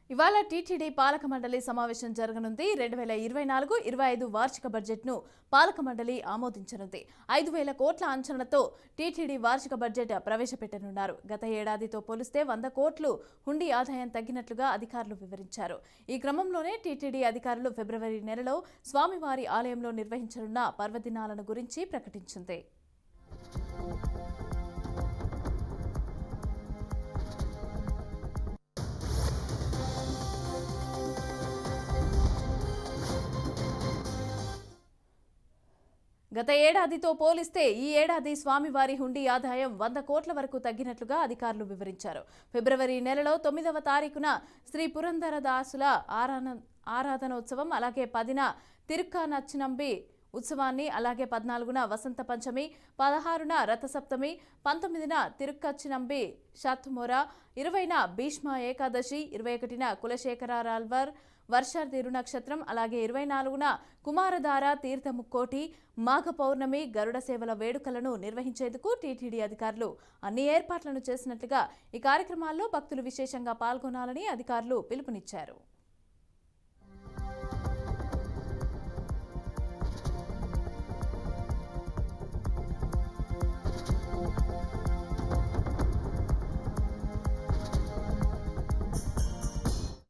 ఇవాళ టీటీడీ పాలక మండలి సమావేశం జరగనుంది. 2024-25 వార్షిక బడ్జెట్ను పాలక మండలి ఆమోదించనుంది. 5,000 కోట్ల అంచనాతో టీటీడీ వార్షిక బడ్జెట్ ప్రవేశపెట్టనున్నారు. గత ఏడాదితో పోలిస్తే 100 కోట్లు హుండీ ఆదాయం తగ్గినట్లుగా అధికారులు వివరించారు. ఈ క్రమంలోనే టీటీడీ అధికారులు ఫిబ్రవరి నెలలో స్వామివారి ఆలయంలో నిర్వహించనున్న పర్వదినాలను గురించి ప్రకటించింది. గత ఏడాదితో పోలిస్తే ఈ ఏడాది స్వామివారి హుండీ ఆదాయం 100 కోట్ల వరకు తగ్గినట్లుగా అధికారులు వివరించారు. ఫిబ్రవరి నెలలో 9వ తారీఖున శ్రీ పురంధరదాసుల ఆరాధనోత్సవం, అలాగే 10న తిరుక్కనచ్చినంబి ఉత్సవాన్ని, అలాగే 14న వసంత పంచమి, 16న రథసప్తమి, 19న తిరుక్కచ్చినంబి షాత్మోర, 20న భీష్మ ఏకాదశి, 21న కులశేఖరాల్వార్ వర్ష తిరునక్షత్రం, అలాగే 24న కుమారధార తీర్థముక్కోటి, మాఘ పౌర్ణమి, గరుడ సేవల వేడుకలను నిర్వహించేందుకు టీటీడీ అధికారులు అన్ని ఏర్పాట్లను చేసినట్లుగా ఈ కార్యక్రమాల్లో భక్తులు విశేషంగా పాల్గొనాలని అధికారులు పిలుపునిచ్చారు.